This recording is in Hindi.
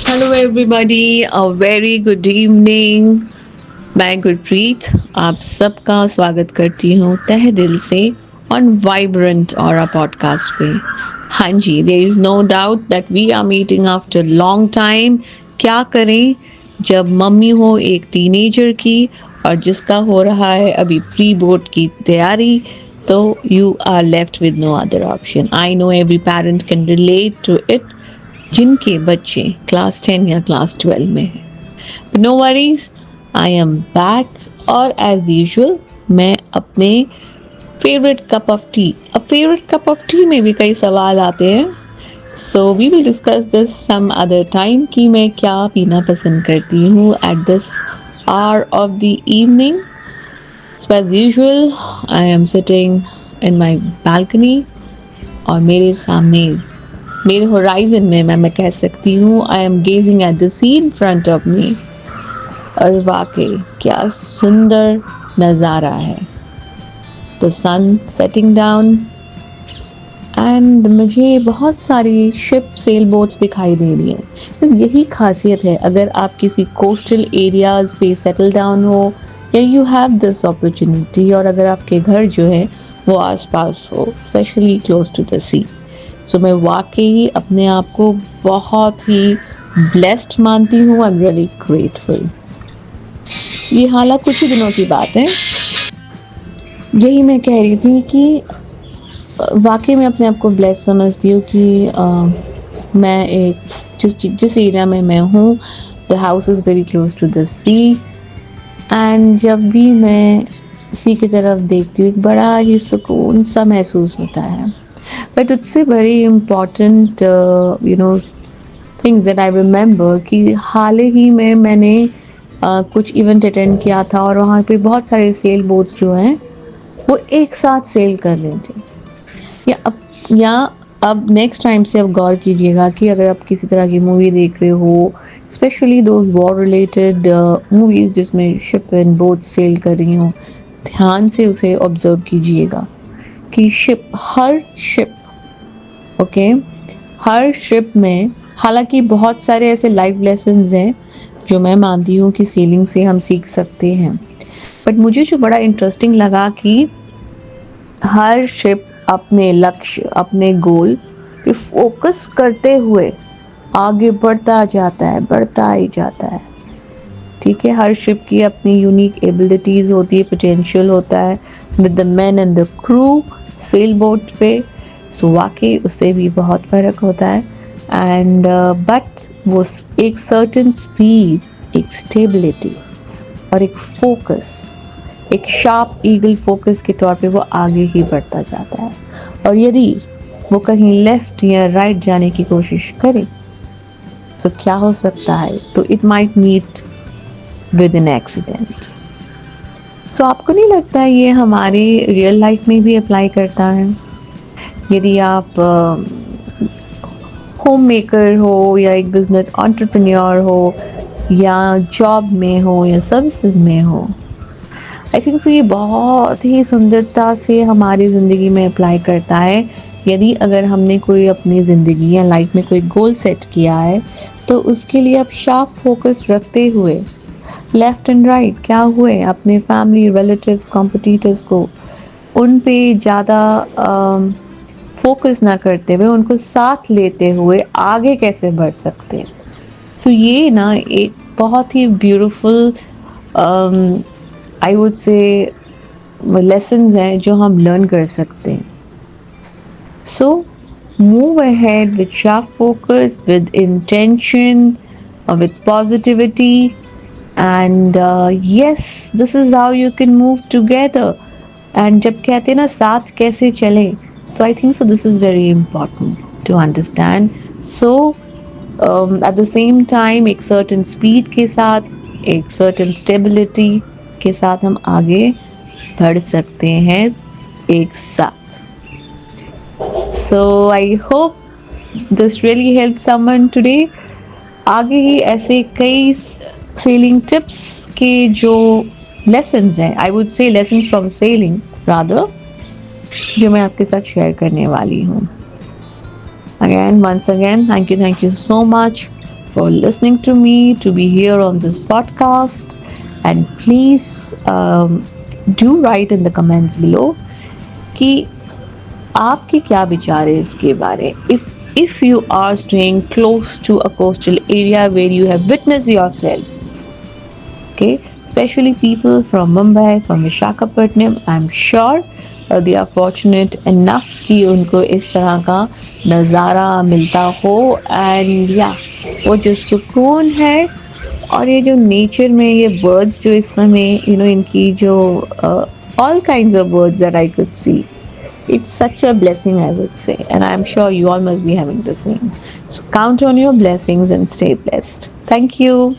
Hello everybody, a very good evening. मैं गुरप्रीत आप सबका स्वागत करती हूँ तहे दिल से ऑन वाइब्रेंट और पॉडकास्ट पे। हाँ जी, there is no doubt that we are meeting after long time. क्या करें जब मम्मी हो एक टीनेजर की और जिसका हो रहा है अभी प्री बोर्ड की तैयारी, तो you are left with no other option. I know every parent can relate to it जिनके बच्चे क्लास 10 या क्लास 12 में हैं। No worries, I am back और एज यूजुअल मैं अपने फेवरेट कप ऑफ टी, अब फेवरेट कप ऑफ टी में भी कई सवाल आते हैं। So we will discuss this some other time कि मैं क्या पीना पसंद करती हूँ at this our of the evening. So as usual I am sitting in my balcony और मेरे सामने मेरे होराइजन में मैं कह सकती हूँ I am gazing at the sea in front of me. और वाकई क्या सुंदर नज़ारा है, the sun setting down and मुझे बहुत सारी शिप सेल बोट्स दिखाई दे रही हैं। तो यही खासियत है, अगर आप किसी कोस्टल एरियाज पे सेटल डाउन हो या यू हैव दिस अपॉर्चुनिटी, और अगर आपके घर जो है वो आसपास हो, स्पेशली क्लोज टू द सी। सो मैं वाकई अपने आप को बहुत ही ब्लेस्ड मानती हूँ। I am really grateful. ये हालांकि कुछ ही दिनों की बात है। यही मैं कह रही थी कि वाकई मैं अपने आप को ब्लेस समझती हूँ कि मैं एक जिस एरिया में मैं हूँ, the house is very close to the sea. And जब भी मैं सी की तरफ देखती हूँ एक बड़ा ही सुकून सा महसूस होता है। बट उससे very important things that I remember कि हाल ही में मैंने कुछ इवेंट अटेंड किया था और वहाँ पे बहुत सारे सेल बोट्स जो हैं वो एक साथ सेल कर रहे थे। या अब या अब नेक्स्ट टाइम से अब गौर कीजिएगा कि अगर आप किसी तरह की मूवी देख रहे हो, specially those war related movies जिसमें शिप एंड बोट सेल कर रही हों, ध्यान से उसे ऑब्जर्व कीजिएगा कि हर शिप, ओके, हर शिप में हालांकि बहुत सारे ऐसे लाइफ लेसन्स हैं जो मैं मानती हूँ कि सेलिंग से हम सीख सकते हैं। बट मुझे जो बड़ा इंटरेस्टिंग लगा कि हर शिप अपने लक्ष्य, अपने गोल पे फोकस करते हुए आगे बढ़ता जाता है, बढ़ता ही जाता है। ठीक है, हर शिप की अपनी यूनिक एबिलिटीज़ होती है, पोटेंशियल होता है with the man and the crew sail boat पे। सो वाकई उससे भी बहुत फ़र्क होता है। एंड बट वो एक सर्टेन स्पीड, एक स्टेबिलिटी और एक फोकस, एक शार्प ईगल फोकस के तौर पे वो आगे ही बढ़ता जाता है। और यदि वो कहीं लेफ्ट या राइट जाने की कोशिश करे तो क्या हो सकता है, तो it might meet with an accident. So आपको नहीं लगता है ये हमारे रियल लाइफ में भी अप्लाई करता है? यदि आप होम मेकर हो या एक बिजनेस एंटरप्रेन्योर हो या जॉब में हो या सर्विसेज में हो, आई थिंक सो ये बहुत ही सुंदरता से हमारी ज़िंदगी में अप्लाई करता है। यदि अगर हमने कोई अपनी ज़िंदगी या लाइफ में कोई गोल सेट किया है तो उसके लिए आप शार्प फोकस रखते हुए लेफ़्ट एंड राइट क्या हुए, अपने फैमिली, रिलेटिव्स, कॉम्पिटिटर्स को उन पे ज़्यादा फोकस ना करते हुए उनको साथ लेते हुए आगे कैसे बढ़ सकते हैं। सो ये ना एक बहुत ही beautiful I would say lessons हैं जो हम लर्न कर सकते हैं। So move ahead with sharp focus, with intention और with positivity and yes, this is how you can move together. And जब कहते हैं ना साथ कैसे चलें, तो I think so this is very important to understand. So at the same time एक सर्टेन स्पीड के साथ, एक सर्टेन स्टेबिलिटी के साथ हम आगे बढ़ सकते हैं एक साथ। So I hope this really help someone today. आगे ही ऐसे कई सेलिंग टिप्स के जो लेसन्स हैं, आई would say lessons from selling rather, जो मैं आपके साथ शेयर करने वाली हूँ। Again, once again, thank you so much for listening to me, to be here on this podcast. And please do write in the comments below कि आपके क्या विचार है इसके बारे. If you are staying close to a coastal area where you have witnessed yourself, okay, especially people from Mumbai, from Visakhapatnam, I'm sure they are fortunate enough कि उनको इस तरह का नज़ारा मिलता हो. एंड या वो जो सुकून है और ये जो नेचर में ये बर्ड्स जो इस समय इनकी जो all kinds of birds that I could see, it's such a blessing, I would say, and I'm sure you all must be having the same. So count on your blessings and stay blessed. Thank you.